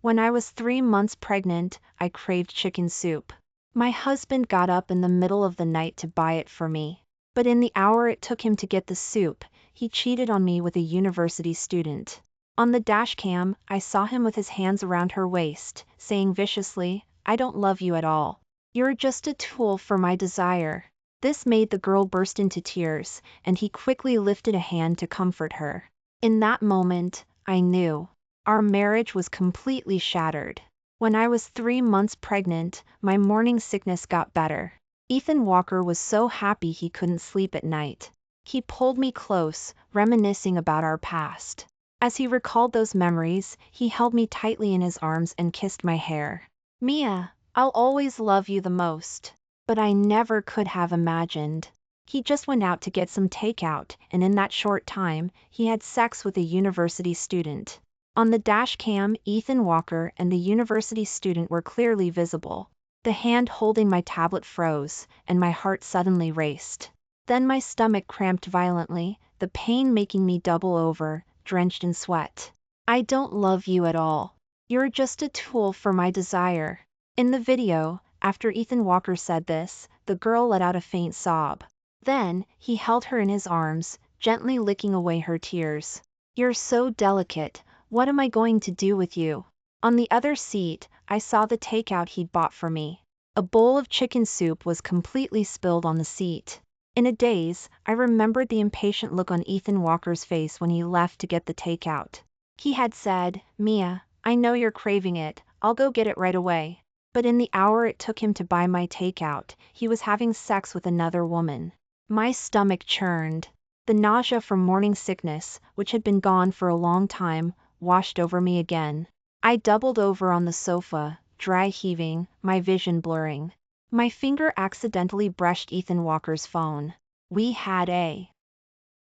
When I was 3 months pregnant, I craved chicken soup. My husband got up in the middle of the night to buy it for me. But in the hour it took him to get the soup, he cheated on me with a university student. On the dash cam, I saw him with his hands around her waist, saying viciously, "I don't love you at all. You're just a tool for my desire." This made the girl burst into tears, and he quickly lifted a hand to comfort her. In that moment, I knew. Our marriage was completely shattered. When I was 3 months pregnant, my morning sickness got better. Ethan Walker was so happy he couldn't sleep at night. He pulled me close, reminiscing about our past. As he recalled those memories, he held me tightly in his arms and kissed my hair. "Mia, I'll always love you the most." But I never could have imagined. He just went out to get some takeout, and in that short time, he had sex with a university student. On the dash cam, Ethan Walker and the university student were clearly visible. The hand holding my tablet froze, and my heart suddenly raced. Then my stomach cramped violently, the pain making me double over, drenched in sweat. "I don't love you at all. You're just a tool for my desire." In the video, after Ethan Walker said this, the girl let out a faint sob. Then, he held her in his arms, gently licking away her tears. "You're so delicate. What am I going to do with you?" On the other seat, I saw the takeout he'd bought for me. A bowl of chicken soup was completely spilled on the seat. In a daze, I remembered the impatient look on Ethan Walker's face when he left to get the takeout. He had said, "Mia, I know you're craving it, I'll go get it right away." But in the hour it took him to buy my takeout, he was having sex with another woman. My stomach churned. The nausea from morning sickness, which had been gone for a long time, washed over me again. I doubled over on the sofa, dry heaving, my vision blurring. My finger accidentally brushed Ethan Walker's phone. We had a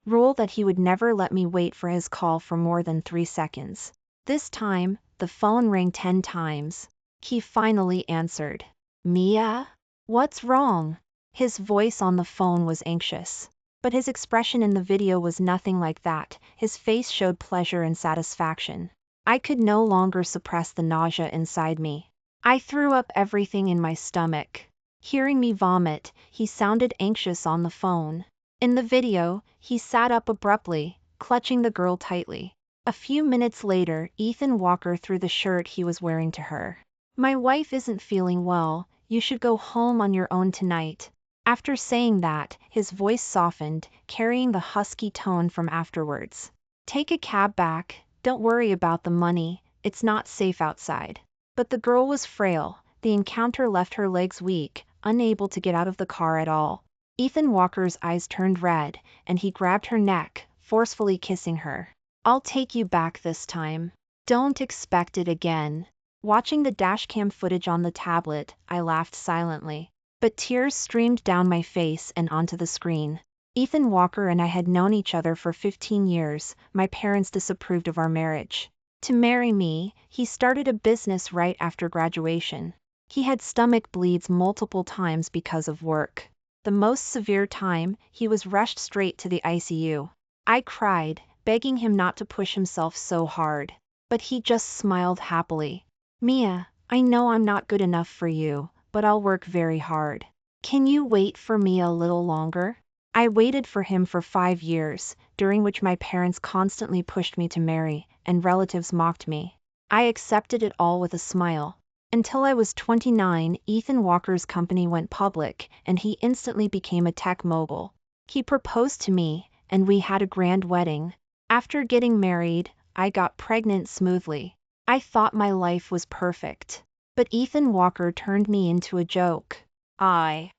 rule that he would never let me wait for his call for more than 3 seconds. This time, the phone rang 10 times. He finally answered. "Mia? What's wrong?" His voice on the phone was anxious. But his expression in the video was nothing like that. His face showed pleasure and satisfaction. I could no longer suppress the nausea inside me. I threw up everything in my stomach. Hearing me vomit, he sounded anxious on the phone. In the video, he sat up abruptly, clutching the girl tightly. A few minutes later, Ethan Walker threw the shirt he was wearing to her. "My wife isn't feeling well, you should go home on your own tonight." After saying that, his voice softened, carrying the husky tone from afterwards. "Take a cab back, don't worry about the money, it's not safe outside." But the girl was frail, the encounter left her legs weak, unable to get out of the car at all. Ethan Walker's eyes turned red, and he grabbed her neck, forcefully kissing her. "I'll take you back this time. Don't expect it again." Watching the dashcam footage on the tablet, I laughed silently. But tears streamed down my face and onto the screen. Ethan Walker and I had known each other for 15 years, my parents disapproved of our marriage. To marry me, he started a business right after graduation. He had stomach bleeds multiple times because of work. The most severe time, he was rushed straight to the ICU. I cried, begging him not to push himself so hard. But he just smiled happily. "Mia, I know I'm not good enough for you, but I'll work very hard. Can you wait for me a little longer?" I waited for him for 5 years, during which my parents constantly pushed me to marry, and relatives mocked me. I accepted it all with a smile. Until I was 29, Ethan Walker's company went public, and he instantly became a tech mogul. He proposed to me, and we had a grand wedding. After getting married, I got pregnant smoothly. I thought my life was perfect. But Ethan Walker turned me into a joke. I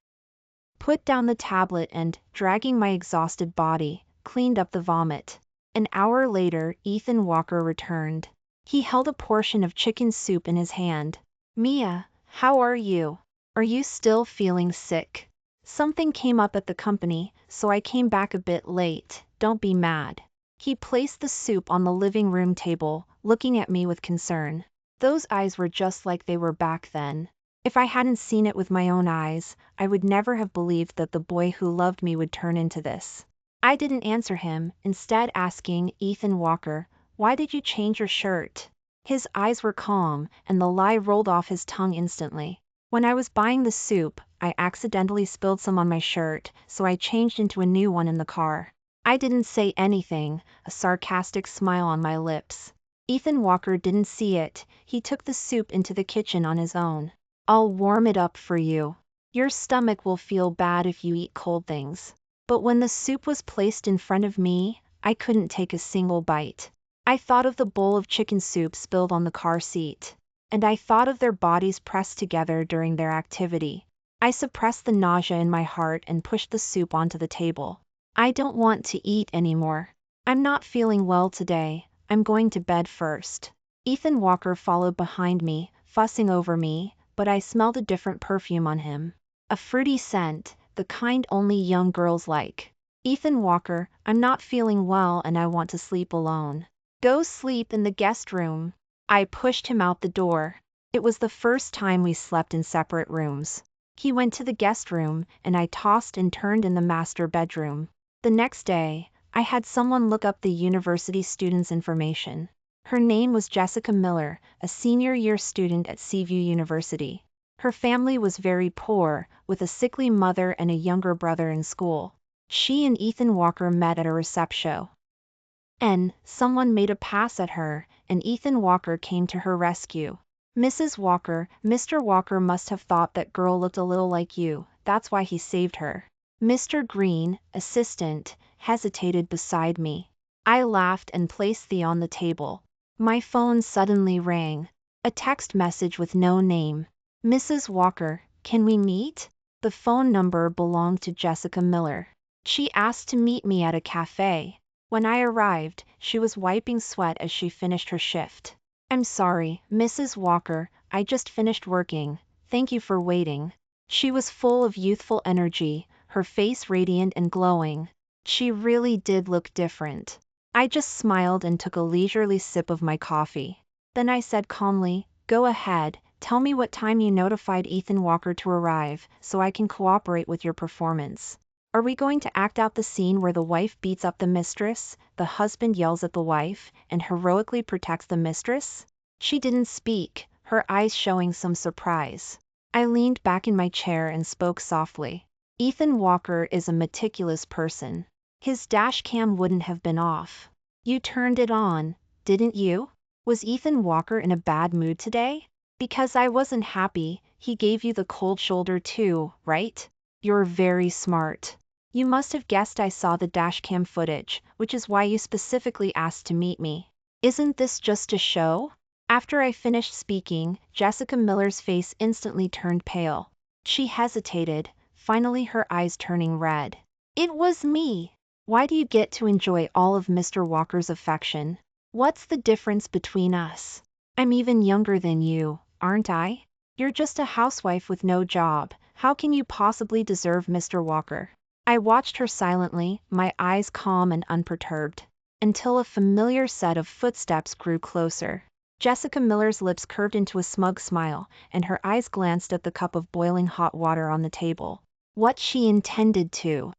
put down the tablet and, dragging my exhausted body, cleaned up the vomit. An hour later, Ethan Walker returned. He held a portion of chicken soup in his hand. "Mia, how are you? Are you still feeling sick? Something came up at the company, so I came back a bit late, don't be mad." He placed the soup on the living room table, looking at me with concern. Those eyes were just like they were back then. If I hadn't seen it with my own eyes, I would never have believed that the boy who loved me would turn into this. I didn't answer him, instead asking, "Ethan Walker, why did you change your shirt?" His eyes were calm, and the lie rolled off his tongue instantly. When I was buying the soup, I accidentally spilled some on my shirt, so I changed into a new one in the car. I didn't say anything, a sarcastic smile on my lips. Ethan Walker didn't see it. He took the soup into the kitchen on his own. I'll warm it up for you. Your stomach will feel bad if you eat cold things. But when the soup was placed in front of me, I couldn't take a single bite. I thought of the bowl of chicken soup spilled on the car seat. And I thought of their bodies pressed together during their activity. I suppressed the nausea in my heart and pushed the soup onto the table. I don't want to eat anymore. I'm not feeling well today. I'm going to bed first. Ethan Walker followed behind me, fussing over me, but I smelled a different perfume on him. A fruity scent, the kind only young girls like. Ethan Walker, I'm not feeling well and I want to sleep alone. Go sleep in the guest room. I pushed him out the door. It was the first time we slept in separate rooms. He went to the guest room, and I tossed and turned in the master bedroom. The next day, I had someone look up the university student's information. Her name was Jessica Miller, a senior year student at Seaview University. Her family was very poor, with a sickly mother and a younger brother in school. She and Ethan Walker met at a recept show. Someone made a pass at her, and Ethan Walker came to her rescue. Mrs. Walker, Mr. Walker must have thought that girl looked a little like you, that's why he saved her. Mr. Green, assistant, hesitated beside me. I laughed and placed the on the table. My phone suddenly rang. A text message with no name. Mrs. Walker, can we meet? The phone number belonged to Jessica Miller. She asked to meet me at a cafe. When I arrived, she was wiping sweat as she finished her shift. I'm sorry, Mrs. Walker, I just finished working. Thank you for waiting. She was full of youthful energy, her face radiant and glowing. She really did look different. I just smiled and took a leisurely sip of my coffee. Then I said calmly, go ahead, tell me what time you notified Ethan Walker to arrive, so I can cooperate with your performance. Are we going to act out the scene where the wife beats up the mistress, the husband yells at the wife, and heroically protects the mistress? She didn't speak, her eyes showing some surprise. I leaned back in my chair and spoke softly. Ethan Walker is a meticulous person. His dash cam wouldn't have been off. You turned it on, didn't you? Was Ethan Walker in a bad mood today? Because I wasn't happy, he gave you the cold shoulder too, right? You're very smart. You must have guessed I saw the dashcam footage, which is why you specifically asked to meet me. Isn't this just a show? After I finished speaking, Jessica Miller's face instantly turned pale. She hesitated, finally her eyes turning red. It was me. Why do you get to enjoy all of Mr. Walker's affection? What's the difference between us? I'm even younger than you, aren't I? You're just a housewife with no job. How can you possibly deserve Mr. Walker? I watched her silently, my eyes calm and unperturbed, until a familiar set of footsteps grew closer. Jessica Miller's lips curved into a smug smile, and her eyes glanced at the cup of boiling hot water on the table. What she intended to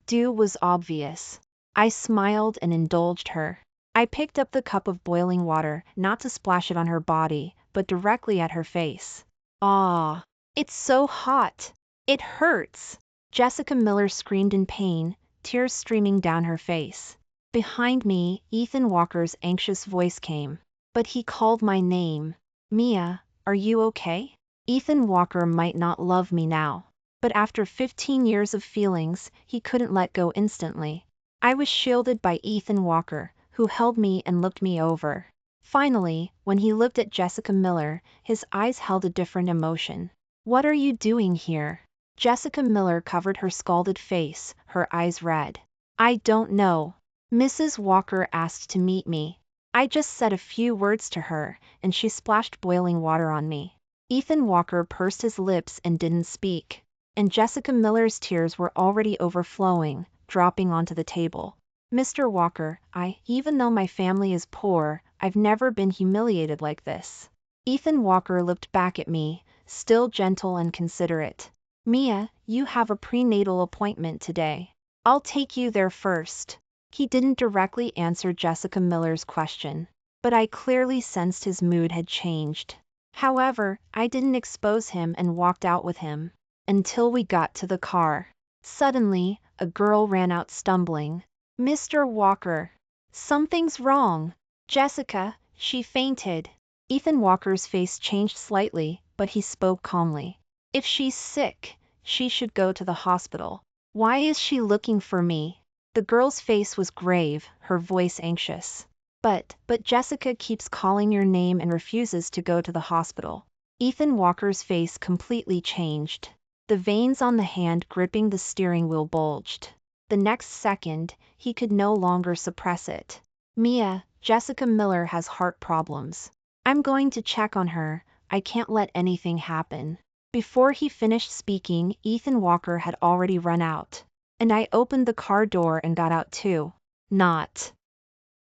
do was obvious. I smiled and indulged her. I picked up the cup of boiling water, not to splash it on her body, but directly at her face. Ah, it's so hot. It hurts. Jessica Miller screamed in pain, tears streaming down her face. Behind me, Ethan Walker's anxious voice came. But he called my name. Mia, are you okay? Ethan Walker might not love me now, but after 15 years of feelings, he couldn't let go instantly. I was shielded by Ethan Walker, who held me and looked me over. Finally, when he looked at Jessica Miller, his eyes held a different emotion. What are you doing here? Jessica Miller covered her scalded face, her eyes red. I don't know. Mrs. Walker asked to meet me. I just said a few words to her, and she splashed boiling water on me. Ethan Walker pursed his lips and didn't speak. And Jessica Miller's tears were already overflowing, dropping onto the table. Mr. Walker, even though my family is poor, I've never been humiliated like this. Ethan Walker looked back at me, still gentle and considerate. Mia, you have a prenatal appointment today. I'll take you there first. He didn't directly answer Jessica Miller's question. but I clearly sensed his mood had changed. However, I didn't expose him and walked out with him. Until we got to the car. Suddenly, a girl ran out stumbling. "Mr. Walker, something's wrong." "Jessica, she fainted." Ethan Walker's face changed slightly, but he spoke calmly. "If she's sick, she should go to the hospital. Why is she looking for me?" The girl's face was grave, her voice anxious. But Jessica keeps calling your name and refuses to go to the hospital." Ethan Walker's face completely changed. The veins on the hand gripping the steering wheel bulged. The next second, he could no longer suppress it. "Mia, Jessica Miller has heart problems. I'm going to check on her. I can't let anything happen." Before he finished speaking, Ethan Walker had already run out. And I opened the car door and got out too. Not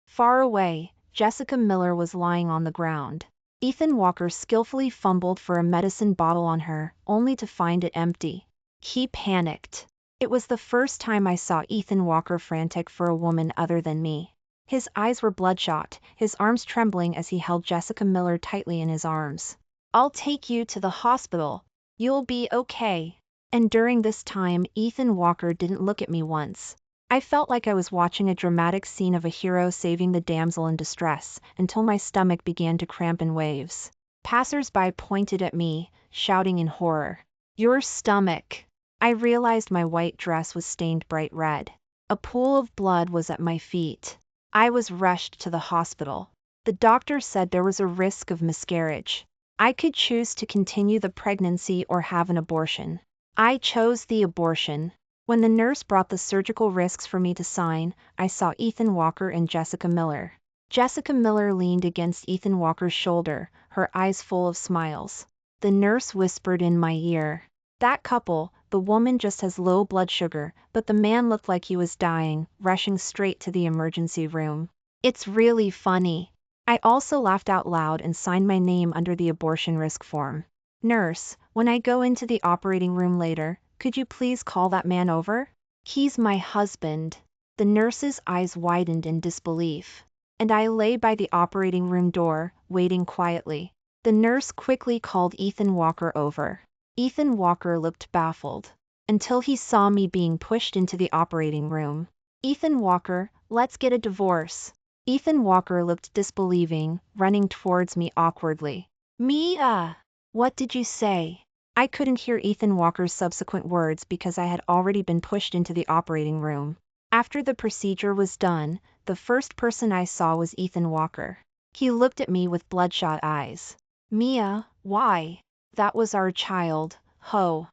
far away, Jessica Miller was lying on the ground. Ethan Walker skillfully fumbled for a medicine bottle on her, only to find it empty. He panicked. It was the first time I saw Ethan Walker frantic for a woman other than me. His eyes were bloodshot, his arms trembling as he held Jessica Miller tightly in his arms. "I'll take you to the hospital. You'll be okay." And during this time, Ethan Walker didn't look at me once. I felt like I was watching a dramatic scene of a hero saving the damsel in distress, until my stomach began to cramp in waves. Passers-by pointed at me, shouting in horror. "Your stomach!" I realized my white dress was stained bright red. A pool of blood was at my feet. I was rushed to the hospital. The doctor said there was a risk of miscarriage. I could choose to continue the pregnancy or have an abortion. I chose the abortion. When the nurse brought the surgical risks for me to sign, I saw Ethan Walker and Jessica Miller. Jessica Miller leaned against Ethan Walker's shoulder, her eyes full of smiles. The nurse whispered in my ear, "That couple, the woman just has low blood sugar, but the man looked like he was dying, rushing straight to the emergency room. It's really funny." I also laughed out loud and signed my name under the abortion risk form. "Nurse, when I go into the operating room later, could you please call that man over? He's my husband." The nurse's eyes widened in disbelief. And I lay by the operating room door, waiting quietly. The nurse quickly called Ethan Walker over. Ethan Walker looked baffled. Until he saw me being pushed into the operating room. "Ethan Walker, let's get a divorce." Ethan Walker looked disbelieving, running towards me awkwardly. "Mia! What did you say?" I couldn't hear Ethan Walker's subsequent words because I had already been pushed into the operating room. After the procedure was done, the first person I saw was Ethan Walker. He looked at me with bloodshot eyes. "Mia, why? That was our child, ho.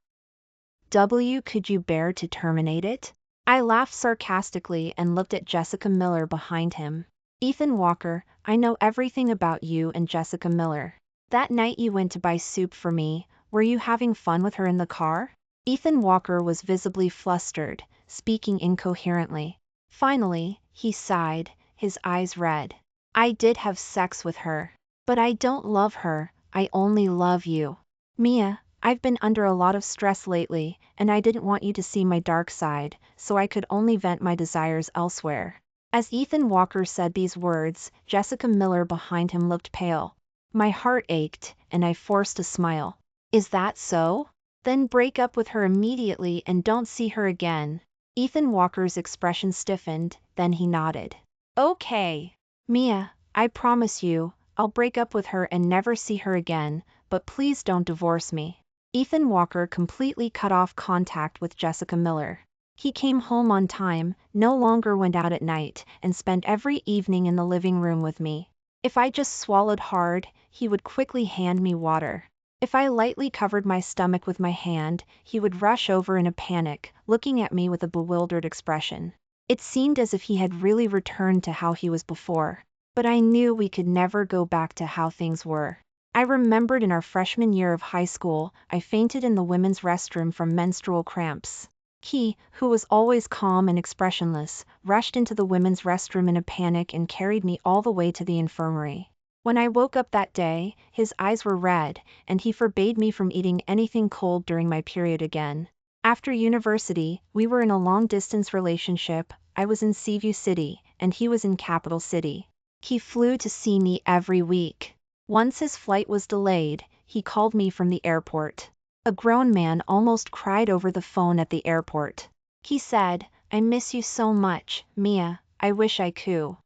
Could you bear to terminate it?" I laughed sarcastically and looked at Jessica Miller behind him. "Ethan Walker, I know everything about you and Jessica Miller. That night you went to buy soup for me, were you having fun with her in the car?" Ethan Walker was visibly flustered, speaking incoherently. Finally, he sighed, his eyes red. "I did have sex with her. But I don't love her, I only love you. Mia, I've been under a lot of stress lately, and I didn't want you to see my dark side, so I could only vent my desires elsewhere." As Ethan Walker said these words, Jessica Miller behind him looked pale. My heart ached, and I forced a smile. "Is that so? Then break up with her immediately and don't see her again." Ethan Walker's expression stiffened, then he nodded. "Okay. Mia, I promise you, I'll break up with her and never see her again, but please don't divorce me." Ethan Walker completely cut off contact with Jessica Miller. He came home on time, no longer went out at night, and spent every evening in the living room with me. If I just swallowed hard, he would quickly hand me water. If I lightly covered my stomach with my hand, he would rush over in a panic, looking at me with a bewildered expression. It seemed as if he had really returned to how he was before. But I knew we could never go back to how things were. I remembered in our freshman year of high school, I fainted in the women's restroom from menstrual cramps. He, who was always calm and expressionless, rushed into the women's restroom in a panic and carried me all the way to the infirmary. When I woke up that day, his eyes were red, and he forbade me from eating anything cold during my period again. After university, we were in a long-distance relationship. I was in Seaview City, and he was in Capital City. He flew to see me every week. Once his flight was delayed, he called me from the airport. A grown man almost cried over the phone at the airport. He said, "I miss you so much, Mia, I wish I could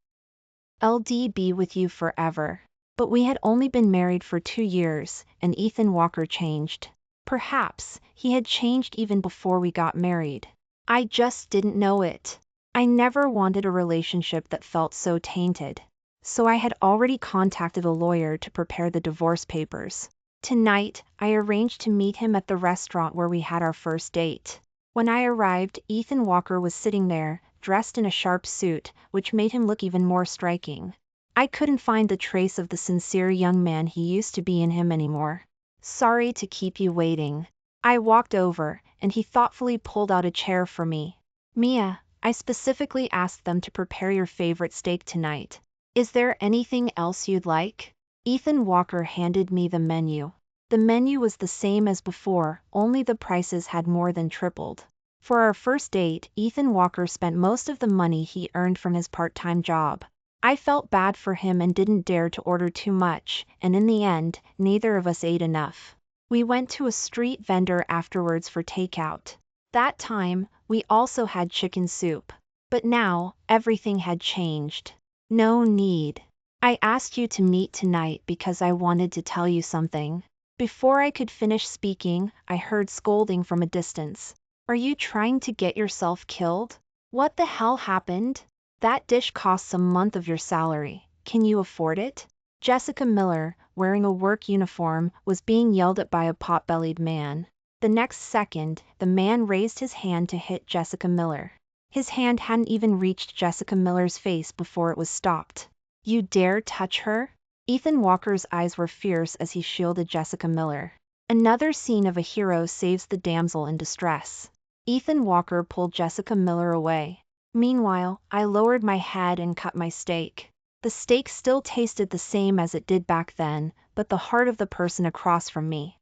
be with you forever." But we had only been married for 2 years, and Ethan Walker changed. Perhaps he had changed even before we got married. I just didn't know it. I never wanted a relationship that felt so tainted. So I had already contacted a lawyer to prepare the divorce papers. Tonight, I arranged to meet him at the restaurant where we had our first date. When I arrived, Ethan Walker was sitting there, dressed in a sharp suit, which made him look even more striking. I couldn't find the trace of the sincere young man he used to be in him anymore. "Sorry to keep you waiting." I walked over, and he thoughtfully pulled out a chair for me. "Mia, I specifically asked them to prepare your favorite steak tonight. Is there anything else you'd like?" Ethan Walker handed me the menu. The menu was the same as before, only the prices had more than tripled. For our first date, Ethan Walker spent most of the money he earned from his part-time job. I felt bad for him and didn't dare to order too much, and in the end, neither of us ate enough. We went to a street vendor afterwards for takeout. That time, we also had chicken soup. But now, everything had changed. "No need. I asked you to meet tonight because I wanted to tell you something." Before I could finish speaking, I heard scolding from a distance. "Are you trying to get yourself killed? What the hell happened? That dish costs a month of your salary. Can you afford it?" Jessica Miller, wearing a work uniform, was being yelled at by a pot-bellied man. The next second, the man raised his hand to hit Jessica Miller. His hand hadn't even reached Jessica Miller's face before it was stopped. "You dare touch her?" Ethan Walker's eyes were fierce as he shielded Jessica Miller. Another scene of a hero saves the damsel in distress. Ethan Walker pulled Jessica Miller away. Meanwhile, I lowered my head and cut my steak. The steak still tasted the same as it did back then, but the heart of the person across from me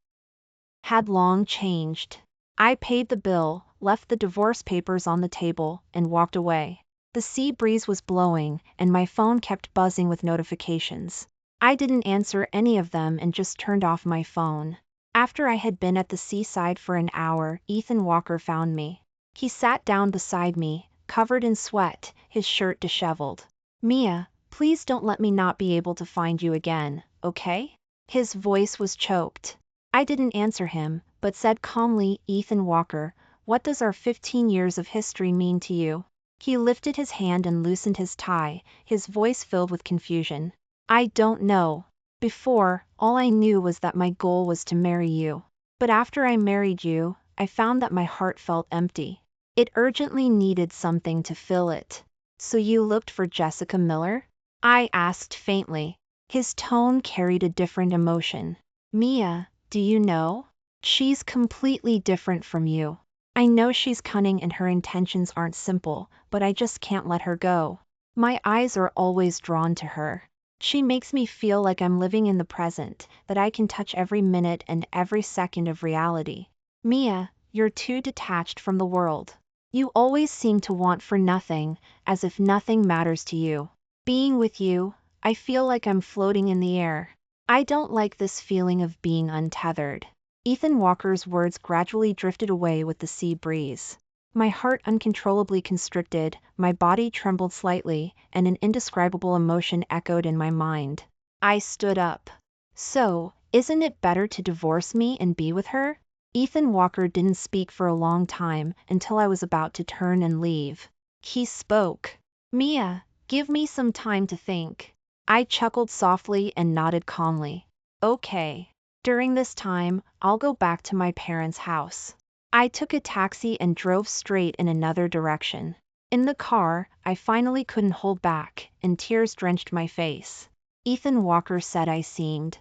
had long changed. I paid the bill, left the divorce papers on the table, and walked away. The sea breeze was blowing, and my phone kept buzzing with notifications. I didn't answer any of them and just turned off my phone. After I had been at the seaside for an hour, Ethan Walker found me. He sat down beside me, covered in sweat, his shirt disheveled. "Mia, please don't let me not be able to find you again, okay?" His voice was choked. I didn't answer him, but said calmly, "Ethan Walker, what does our 15 years of history mean to you?" He lifted his hand and loosened his tie, his voice filled with confusion. "I don't know. Before, all I knew was that my goal was to marry you. But after I married you, I found that my heart felt empty. It urgently needed something to fill it." "So you looked for Jessica Miller?" I asked faintly. His tone carried a different emotion. "Mia, do you know? She's completely different from you. I know she's cunning and her intentions aren't simple, but I just can't let her go. My eyes are always drawn to her. She makes me feel like I'm living in the present, that I can touch every minute and every second of reality. Mia, you're too detached from the world. You always seem to want for nothing, as if nothing matters to you. Being with you, I feel like I'm floating in the air. I don't like this feeling of being untethered." Ethan Walker's words gradually drifted away with the sea breeze. My heart uncontrollably constricted, my body trembled slightly, and an indescribable emotion echoed in my mind. I stood up. "So, isn't it better to divorce me and be with her?" Ethan Walker didn't speak for a long time, until I was about to turn and leave. He spoke. "Mia, give me some time to think." I chuckled softly and nodded calmly. "Okay. During this time, I'll go back to my parents' house." I took a taxi and drove straight in another direction. In the car, I finally couldn't hold back, and tears drenched my face. Ethan Walker said I seemed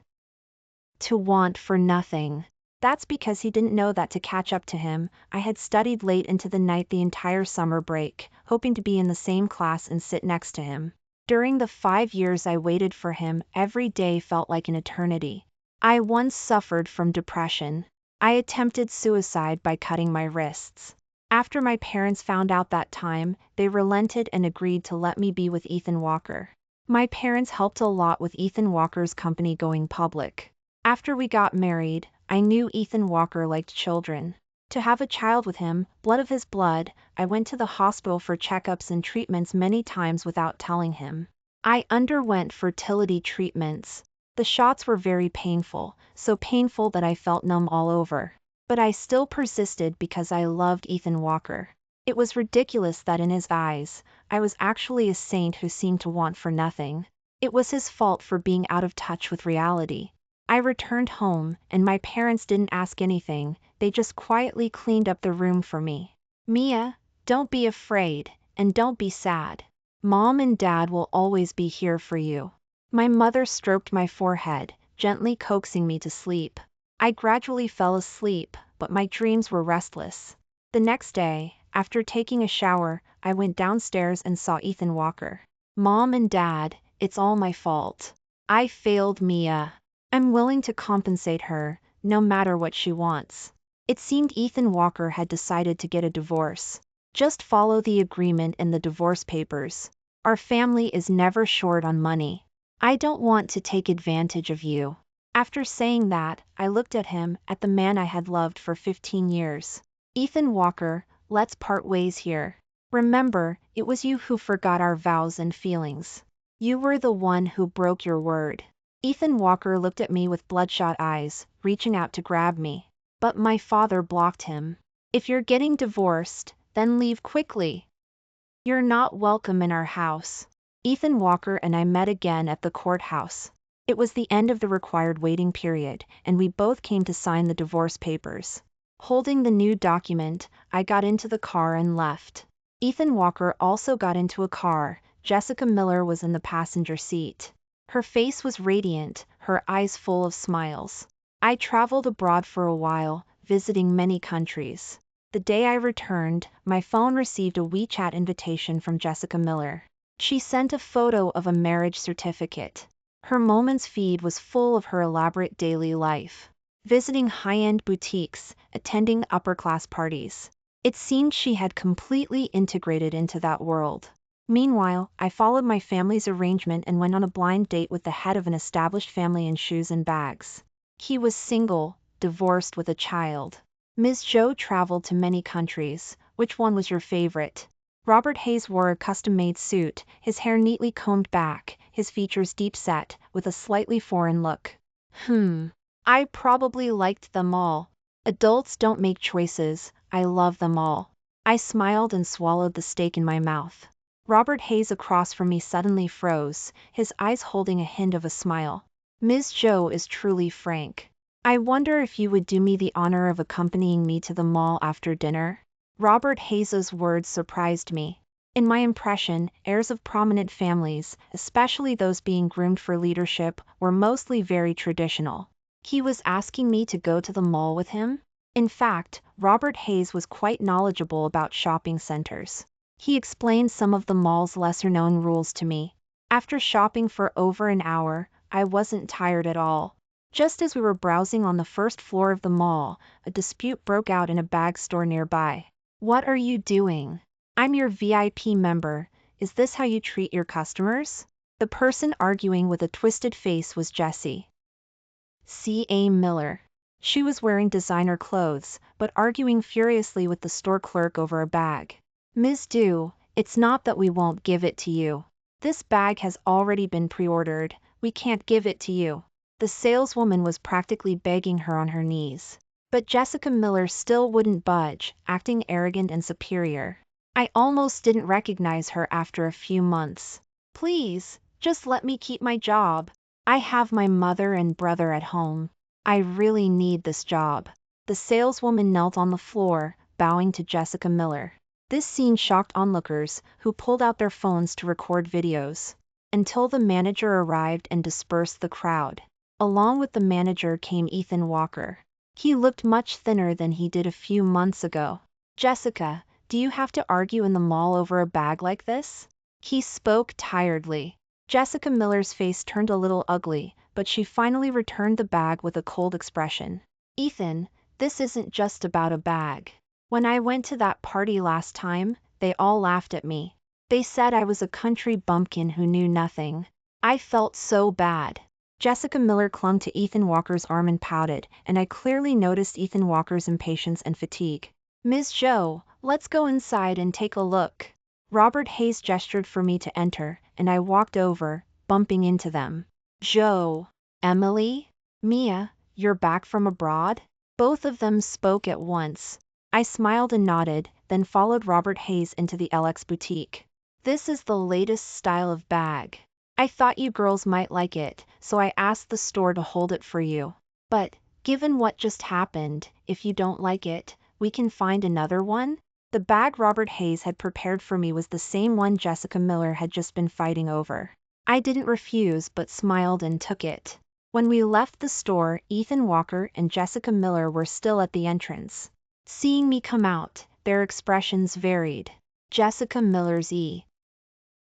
to want for nothing. That's because he didn't know that to catch up to him, I had studied late into the night the entire summer break, hoping to be in the same class and sit next to him. During the 5 years I waited for him, every day felt like an eternity. I once suffered from depression. I attempted suicide by cutting my wrists. After my parents found out that time, they relented and agreed to let me be with Ethan Walker. My parents helped a lot with Ethan Walker's company going public. After we got married, I knew Ethan Walker liked children. To have a child with him, blood of his blood, I went to the hospital for checkups and treatments many times without telling him. I underwent fertility treatments. The shots were very painful, so painful that I felt numb all over. But I still persisted because I loved Ethan Walker. It was ridiculous that in his eyes, I was actually a saint who seemed to want for nothing. It was his fault for being out of touch with reality. I returned home, and my parents didn't ask anything, they just quietly cleaned up the room for me. Mia, don't be afraid, and don't be sad. Mom and Dad will always be here for you. My mother stroked my forehead, gently coaxing me to sleep. I gradually fell asleep, but my dreams were restless. The next day, after taking a shower, I went downstairs and saw Ethan Walker. Mom and Dad, it's all my fault. I failed Mia. I'm willing to compensate her, no matter what she wants. It seemed Ethan Walker had decided to get a divorce. Just follow the agreement in the divorce papers. Our family is never short on money. I don't want to take advantage of you. After saying that, I looked at him, at the man I had loved for 15 years. Ethan Walker, let's part ways here. Remember, it was you who forgot our vows and feelings. You were the one who broke your word. Ethan Walker looked at me with bloodshot eyes, reaching out to grab me. But my father blocked him. If you're getting divorced, then leave quickly. You're not welcome in our house. Ethan Walker and I met again at the courthouse. It was the end of the required waiting period, and we both came to sign the divorce papers. Holding the new document, I got into the car and left. Ethan Walker also got into a car. Jessica Miller was in the passenger seat. Her face was radiant, her eyes full of smiles. I traveled abroad for a while, visiting many countries. The day I returned, my phone received a WeChat invitation from Jessica Miller. She sent a photo of a marriage certificate. Her Moments feed was full of her elaborate daily life. Visiting high-end boutiques, attending upper-class parties. It seemed she had completely integrated into that world. Meanwhile, I followed my family's arrangement and went on a blind date with the head of an established family in shoes and bags. He was single, divorced with a child. Ms. Joe traveled to many countries. Which one was your favorite? Robert Hayes wore a custom-made suit, his hair neatly combed back, his features deep-set, with a slightly foreign look. I probably liked them all. Adults don't make choices, I love them all. I smiled and swallowed the steak in my mouth. Robert Hayes across from me suddenly froze, his eyes holding a hint of a smile. Ms. Joe is truly frank. I wonder if you would do me the honor of accompanying me to the mall after dinner? Robert Hayes's words surprised me. In my impression, heirs of prominent families, especially those being groomed for leadership, were mostly very traditional. He was asking me to go to the mall with him? In fact, Robert Hayes was quite knowledgeable about shopping centers. He explained some of the mall's lesser-known rules to me. After shopping for over an hour, I wasn't tired at all. Just as we were browsing on the first floor of the mall, a dispute broke out in a bag store nearby. What are you doing? I'm your VIP member. Is this how you treat your customers? The person arguing with a twisted face was Jessie C.A. Miller. She was wearing designer clothes, but arguing furiously with the store clerk over a bag. Ms. Du, it's not that we won't give it to you. This bag has already been pre-ordered, we can't give it to you. The saleswoman was practically begging her on her knees. But Jessica Miller still wouldn't budge, acting arrogant and superior. I almost didn't recognize her after a few months. Please, just let me keep my job. I have my mother and brother at home. I really need this job. The saleswoman knelt on the floor, bowing to Jessica Miller. This scene shocked onlookers, who pulled out their phones to record videos. Until the manager arrived and dispersed the crowd. Along with the manager came Ethan Walker. He looked much thinner than he did a few months ago. Jessica, do you have to argue in the mall over a bag like this? He spoke tiredly. Jessica Miller's face turned a little ugly, but she finally returned the bag with a cold expression. Ethan, this isn't just about a bag. When I went to that party last time, they all laughed at me. They said I was a country bumpkin who knew nothing. I felt so bad. Jessica Miller clung to Ethan Walker's arm and pouted, and I clearly noticed Ethan Walker's impatience and fatigue. Ms. Joe, let's go inside and take a look. Robert Hayes gestured for me to enter, and I walked over, bumping into them. Joe. Emily? Mia, you're back from abroad? Both of them spoke at once. I smiled and nodded, then followed Robert Hayes into the LX boutique. This is the latest style of bag. I thought you girls might like it, so I asked the store to hold it for you. But, given what just happened, if you don't like it, we can find another one? The bag Robert Hayes had prepared for me was the same one Jessica Miller had just been fighting over. I didn't refuse but smiled and took it. When we left the store, Ethan Walker and Jessica Miller were still at the entrance. Seeing me come out, their expressions varied. Jessica Miller's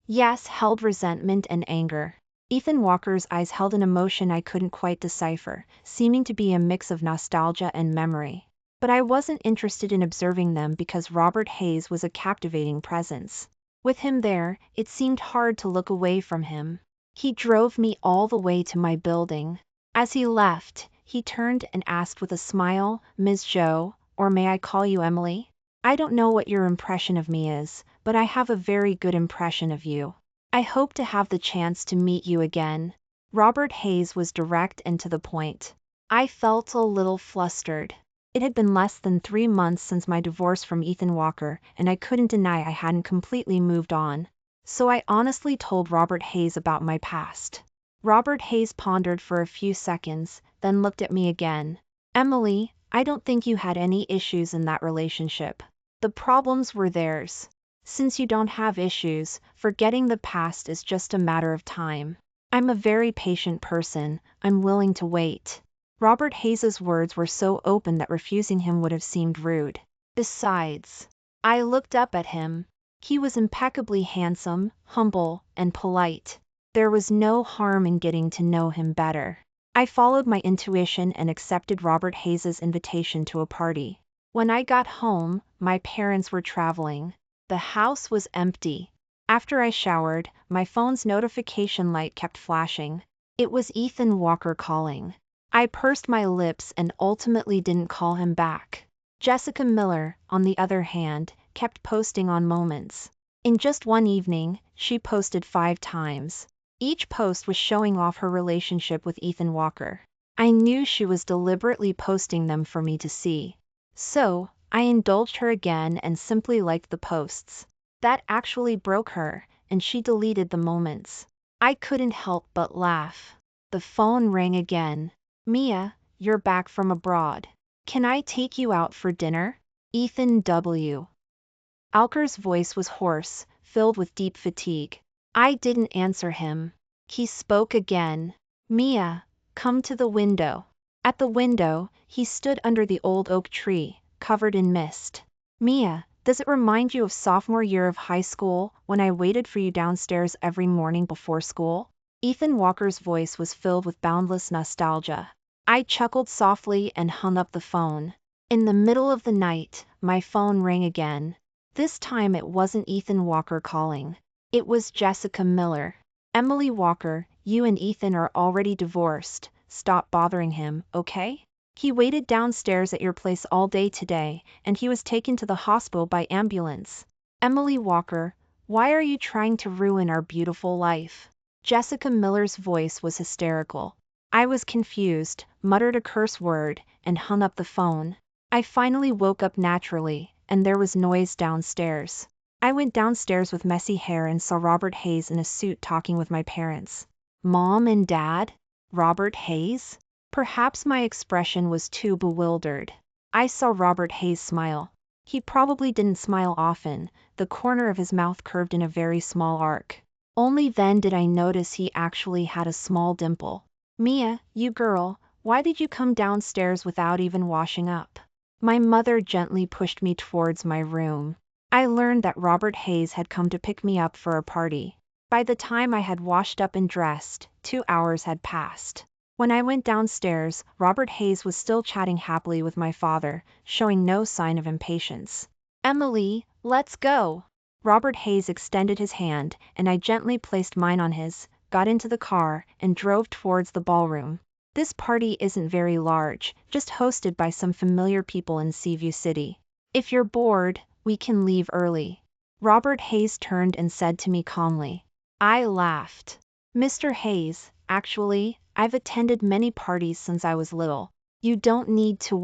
yes held resentment and anger. Ethan Walker's eyes held an emotion I couldn't quite decipher, seeming to be a mix of nostalgia and memory. But I wasn't interested in observing them because Robert Hayes was a captivating presence. With him there, it seemed hard to look away from him. He drove me all the way to my building. As he left, he turned and asked with a smile, Ms. Joe, or may I call you Emily? I don't know what your impression of me is, but I have a very good impression of you. I hope to have the chance to meet you again. Robert Hayes was direct and to the point. I felt a little flustered. It had been less than 3 months since my divorce from Ethan Walker, and I couldn't deny I hadn't completely moved on. So I honestly told Robert Hayes about my past. Robert Hayes pondered for a few seconds, then looked at me again. Emily, I don't think you had any issues in that relationship. The problems were theirs. Since you don't have issues, forgetting the past is just a matter of time. I'm a very patient person, I'm willing to wait. Robert Hayes's words were so open that refusing him would have seemed rude. Besides, I looked up at him. He was impeccably handsome, humble, and polite. There was no harm in getting to know him better. I followed my intuition and accepted Robert Hayes's invitation to a party. When I got home, my parents were traveling. The house was empty. After I showered, my phone's notification light kept flashing. It was Ethan Walker calling. I pursed my lips and ultimately didn't call him back. Jessica Miller, on the other hand, kept posting on moments. In just one evening, she posted 5 times. Each post was showing off her relationship with Ethan Walker. I knew she was deliberately posting them for me to see. So, I indulged her again and simply liked the posts. That actually broke her, and she deleted the moments. I couldn't help but laugh. The phone rang again. Mia, you're back from abroad. Can I take you out for dinner? Ethan W. Alker's voice was hoarse, filled with deep fatigue. I didn't answer him. He spoke again. Mia, come to the window. At the window, he stood under the old oak tree, covered in mist. Mia, does it remind you of sophomore year of high school, when I waited for you downstairs every morning before school? Ethan Walker's voice was filled with boundless nostalgia. I chuckled softly and hung up the phone. In the middle of the night, my phone rang again. This time it wasn't Ethan Walker calling. It was Jessica Miller. Emily Walker, you and Ethan are already divorced. Stop bothering him, okay? He waited downstairs at your place all day today, and he was taken to the hospital by ambulance. Emily Walker, why are you trying to ruin our beautiful life? Jessica Miller's voice was hysterical. I was confused, muttered a curse word, and hung up the phone. I finally woke up naturally, and there was noise downstairs. I went downstairs with messy hair and saw Robert Hayes in a suit talking with my parents. Mom and Dad? Robert Hayes? Perhaps my expression was too bewildered. I saw Robert Hayes smile. He probably didn't smile often, the corner of his mouth curved in a very small arc. Only then did I notice he actually had a small dimple. Mia, you girl, why did you come downstairs without even washing up? My mother gently pushed me towards my room. I learned that Robert Hayes had come to pick me up for a party. By the time I had washed up and dressed, 2 hours had passed. When I went downstairs, Robert Hayes was still chatting happily with my father, showing no sign of impatience. Emily, let's go. Robert Hayes extended his hand, and I gently placed mine on his, got into the car, and drove towards the ballroom. This party isn't very large, just hosted by some familiar people in Seaview City. If you're bored, we can leave early. Robert Hayes turned and said to me calmly. I laughed. Mr. Hayes, actually, I've attended many parties since I was little. You don't need to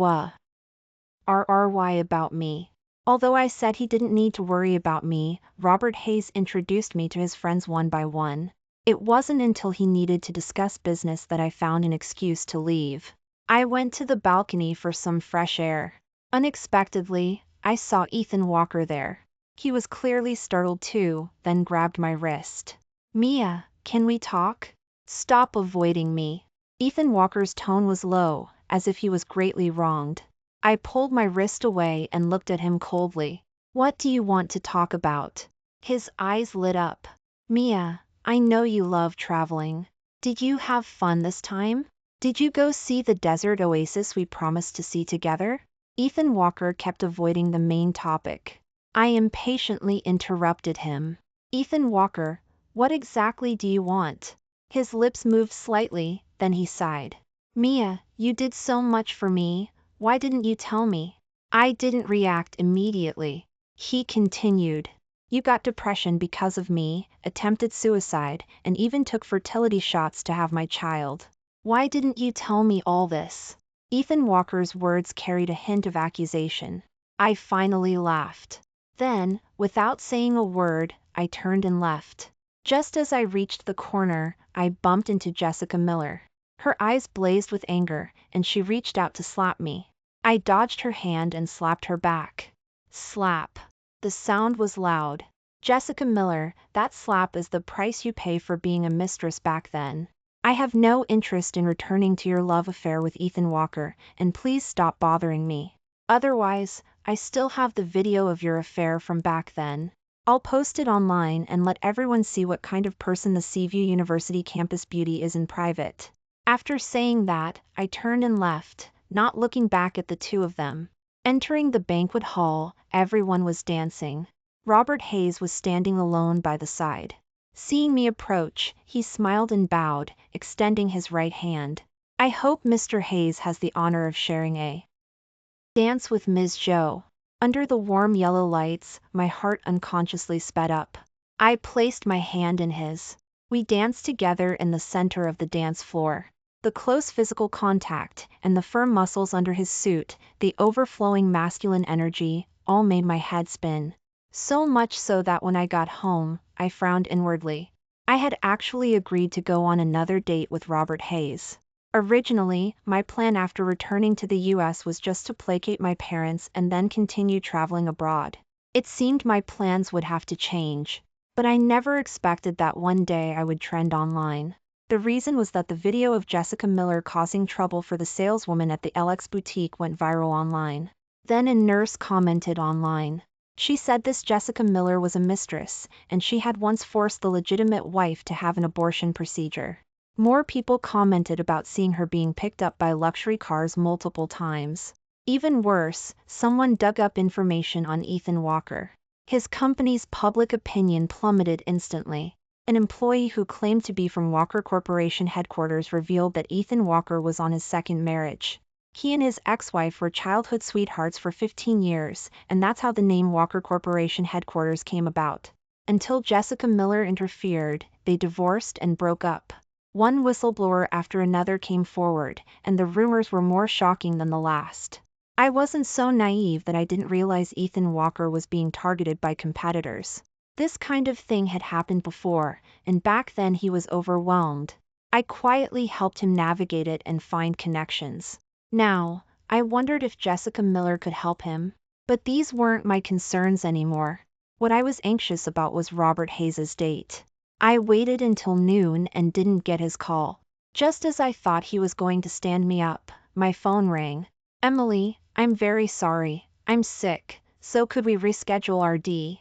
RRY about me. Although I said he didn't need to worry about me, Robert Hayes introduced me to his friends one by one. It wasn't until he needed to discuss business that I found an excuse to leave. I went to the balcony for some fresh air. Unexpectedly, I saw Ethan Walker there. He was clearly startled too, then grabbed my wrist. Mia, can we talk? Stop avoiding me. Ethan Walker's tone was low, as if he was greatly wronged. I pulled my wrist away and looked at him coldly. What do you want to talk about? His eyes lit up. Mia, I know you love traveling. Did you have fun this time? Did you go see the desert oasis we promised to see together? Ethan Walker kept avoiding the main topic. I impatiently interrupted him. Ethan Walker, what exactly do you want? His lips moved slightly, then he sighed. Mia, you did so much for me, why didn't you tell me? I didn't react immediately. He continued. You got depression because of me, attempted suicide, and even took fertility shots to have my child. Why didn't you tell me all this? Ethan Walker's words carried a hint of accusation. I finally laughed. Then, without saying a word, I turned and left. Just as I reached the corner, I bumped into Jessica Miller. Her eyes blazed with anger, and she reached out to slap me. I dodged her hand and slapped her back. Slap. The sound was loud. Jessica Miller, that slap is the price you pay for being a mistress back then. I have no interest in returning to your love affair with Ethan Walker, and please stop bothering me. Otherwise, I still have the video of your affair from back then. I'll post it online and let everyone see what kind of person the Seaview University campus beauty is in private. After saying that, I turned and left, not looking back at the two of them. Entering the banquet hall, everyone was dancing. Robert Hayes was standing alone by the side. Seeing me approach, he smiled and bowed, extending his right hand. I hope Mr. Hayes has the honor of sharing a dance with Ms. Joe. Under the warm yellow lights, my heart unconsciously sped up. I placed my hand in his. We danced together in the center of the dance floor. The close physical contact, and the firm muscles under his suit, the overflowing masculine energy, all made my head spin. So much so that when I got home, I frowned inwardly. I had actually agreed to go on another date with Robert Hayes. Originally, my plan after returning to the US was just to placate my parents and then continue traveling abroad. It seemed my plans would have to change. But I never expected that one day I would trend online. The reason was that the video of Jessica Miller causing trouble for the saleswoman at the LX boutique went viral online. Then a nurse commented online. She said this Jessica Miller was a mistress, and she had once forced the legitimate wife to have an abortion procedure. More people commented about seeing her being picked up by luxury cars multiple times. Even worse, someone dug up information on Ethan Walker. His company's public opinion plummeted instantly. An employee who claimed to be from Walker Corporation headquarters revealed that Ethan Walker was on his second marriage. He and his ex-wife were childhood sweethearts for 15 years, and that's how the name Walker Corporation headquarters came about. Until Jessica Miller interfered, they divorced and broke up. One whistleblower after another came forward, and the rumors were more shocking than the last. I wasn't so naive that I didn't realize Ethan Walker was being targeted by competitors. This kind of thing had happened before, and back then he was overwhelmed. I quietly helped him navigate it and find connections. Now, I wondered if Jessica Miller could help him. But these weren't my concerns anymore. What I was anxious about was Robert Hayes' date. I waited until noon and didn't get his call. Just as I thought he was going to stand me up, my phone rang. Emily, I'm very sorry. I'm sick, so could we reschedule our date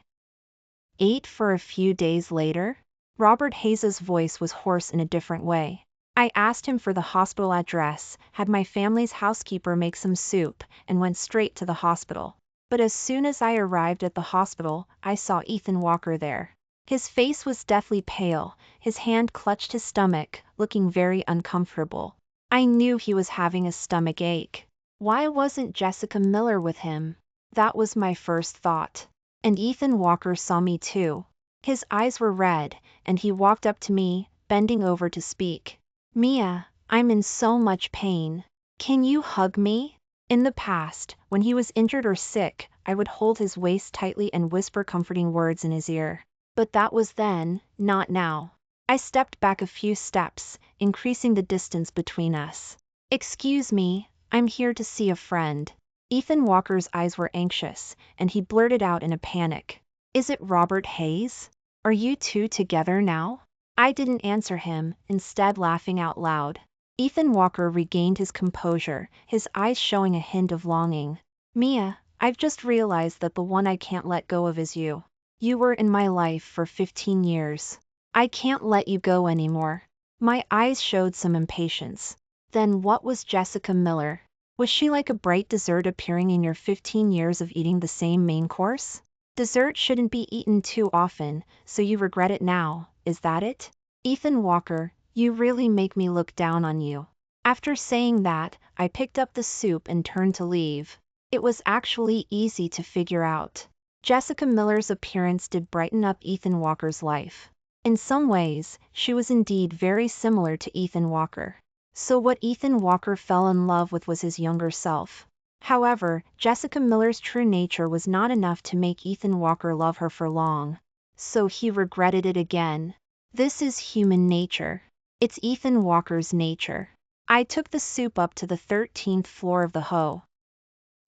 for a few days later? Robert Hayes' voice was hoarse in a different way. I asked him for the hospital address, had my family's housekeeper make some soup, and went straight to the hospital. But as soon as I arrived at the hospital, I saw Ethan Walker there. His face was deathly pale, his hand clutched his stomach, looking very uncomfortable. I knew he was having a stomach ache. Why wasn't Jessica Miller with him? That was my first thought. And Ethan Walker saw me too. His eyes were red, and he walked up to me, bending over to speak. Mia, I'm in so much pain. Can you hug me? In the past, when he was injured or sick, I would hold his waist tightly and whisper comforting words in his ear. But that was then, not now. I stepped back a few steps, increasing the distance between us. Excuse me, I'm here to see a friend. Ethan Walker's eyes were anxious, and he blurted out in a panic. Is it Robert Hayes? Are you two together now? I didn't answer him, instead laughing out loud. Ethan Walker regained his composure, his eyes showing a hint of longing. Mia, I've just realized that the one I can't let go of is you. You were in my life for 15 years. I can't let you go anymore. My eyes showed some impatience. Then what was Jessica Miller? Was she like a bright dessert appearing in your 15 years of eating the same main course? Dessert shouldn't be eaten too often, so you regret it now, is that it? Ethan Walker, you really make me look down on you. After saying that, I picked up the soup and turned to leave. It was actually easy to figure out. Jessica Miller's appearance did brighten up Ethan Walker's life. In some ways, she was indeed very similar to Ethan Walker. So what Ethan Walker fell in love with was his younger self. However, Jessica Miller's true nature was not enough to make Ethan Walker love her for long. So he regretted it again. This is human nature. It's Ethan Walker's nature. I took the soup up to the 13th floor of the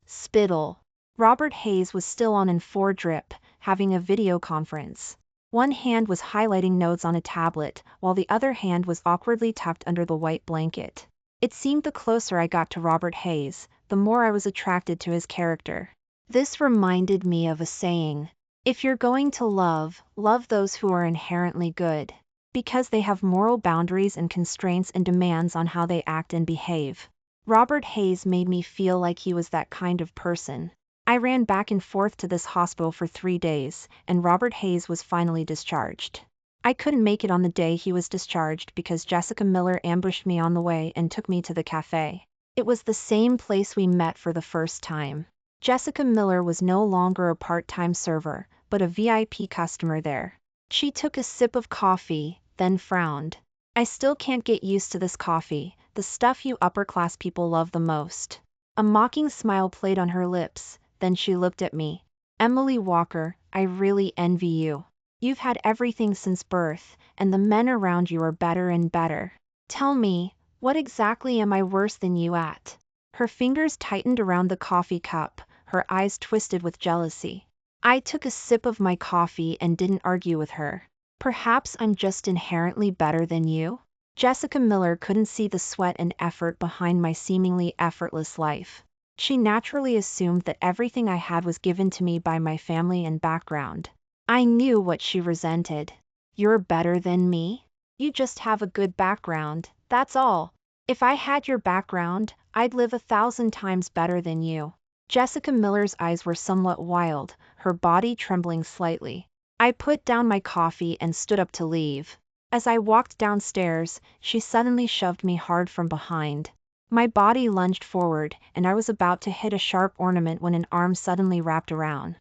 hospital. Robert Hayes was still on in 4 drip, having a video conference. One hand was highlighting notes on a tablet, while the other hand was awkwardly tucked under the white blanket. It seemed the closer I got to Robert Hayes, the more I was attracted to his character. This reminded me of a saying. If you're going to love, love those who are inherently good. Because they have moral boundaries and constraints and demands on how they act and behave. Robert Hayes made me feel like he was that kind of person. I ran back and forth to this hospital for 3 days, and Robert Hayes was finally discharged. I couldn't make it on the day he was discharged because Jessica Miller ambushed me on the way and took me to the cafe. It was the same place we met for the first time. Jessica Miller was no longer a part-time server, but a VIP customer there. She took a sip of coffee, then frowned. I still can't get used to this coffee, the stuff you upper-class people love the most. A mocking smile played on her lips. Then she looked at me. Emily Walker, I really envy you. You've had everything since birth, and the men around you are better and better. Tell me, what exactly am I worse than you at? Her fingers tightened around the coffee cup, her eyes twisted with jealousy. I took a sip of my coffee and didn't argue with her. Perhaps I'm just inherently better than you? Jessica Miller couldn't see the sweat and effort behind my seemingly effortless life. She naturally assumed that everything I had was given to me by my family and background. I knew what she resented. You're better than me? You just have a good background, that's all. If I had your background, I'd live 1,000 times better than you. Jessica Miller's eyes were somewhat wild, her body trembling slightly. I put down my coffee and stood up to leave. As I walked downstairs, she suddenly shoved me hard from behind. My body lunged forward, and I was about to hit a sharp ornament when an arm suddenly wrapped around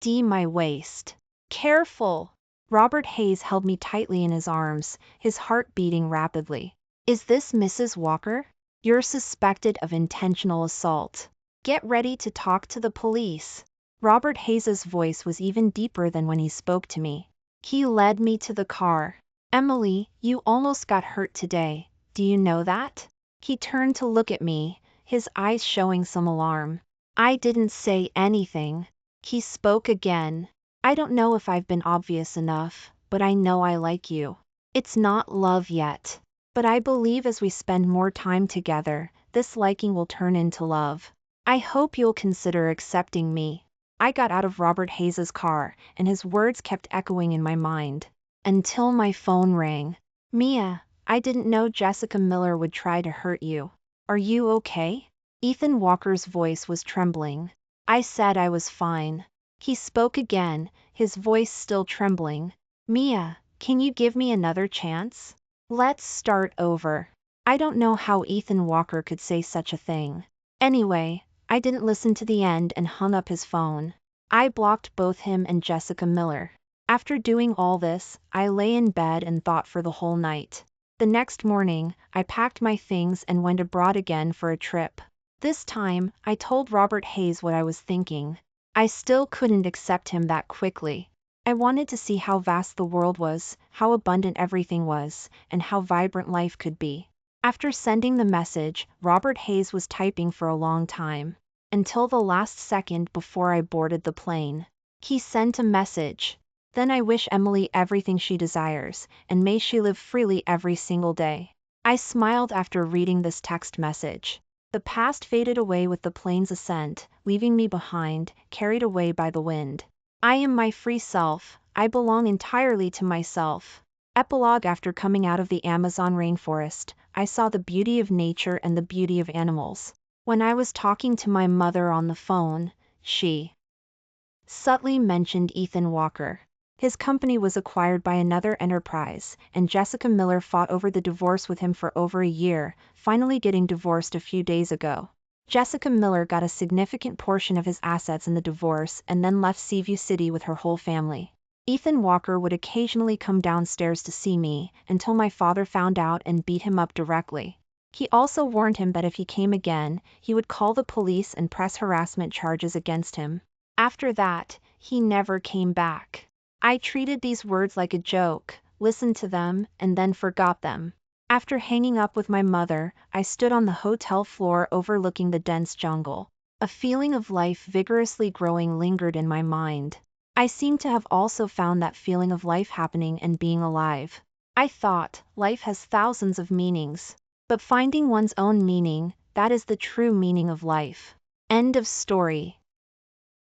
my waist. Careful! Robert Hayes held me tightly in his arms, his heart beating rapidly. Is this Mrs. Walker? You're suspected of intentional assault. Get ready to talk to the police. Robert Hayes's voice was even deeper than when he spoke to me. He led me to the car. Emily, you almost got hurt today. Do you know that? He turned to look at me, his eyes showing some alarm. I didn't say anything. He spoke again. I don't know if I've been obvious enough, but I know I like you. It's not love yet. But I believe as we spend more time together, this liking will turn into love. I hope you'll consider accepting me. I got out of Robert Hayes's car, and his words kept echoing in my mind. Until my phone rang. Mia, I didn't know Jessica Miller would try to hurt you. Are you okay? Ethan Walker's voice was trembling. I said I was fine. He spoke again, his voice still trembling. Mia, can you give me another chance? Let's start over. I don't know how Ethan Walker could say such a thing. Anyway, I didn't listen to the end and hung up his phone. I blocked both him and Jessica Miller. After doing all this, I lay in bed and thought for the whole night. The next morning, I packed my things and went abroad again for a trip. This time, I told Robert Hayes what I was thinking. I still couldn't accept him that quickly. I wanted to see how vast the world was, how abundant everything was, and how vibrant life could be. After sending the message, Robert Hayes was typing for a long time. Until the last second before I boarded the plane. He sent a message. Then I wish Emily everything she desires, and may she live freely every single day. I smiled after reading this text message. The past faded away with the plane's ascent, leaving me behind, carried away by the wind. I am my free self, I belong entirely to myself. Epilogue. After coming out of the Amazon rainforest, I saw the beauty of nature and the beauty of animals. When I was talking to my mother on the phone, she subtly mentioned Ethan Walker. His company was acquired by another enterprise, and Jessica Miller fought over the divorce with him for over a year, finally getting divorced a few days ago. Jessica Miller got a significant portion of his assets in the divorce and then left Seaview City with her whole family. Ethan Walker would occasionally come downstairs to see me, until my father found out and beat him up directly. He also warned him that if he came again, he would call the police and press harassment charges against him. After that, he never came back. I treated these words like a joke, listened to them, and then forgot them. After hanging up with my mother, I stood on the hotel floor overlooking the dense jungle. A feeling of life vigorously growing lingered in my mind. I seemed to have also found that feeling of life happening and being alive. I thought, life has thousands of meanings. But finding one's own meaning, that is the true meaning of life. End of story.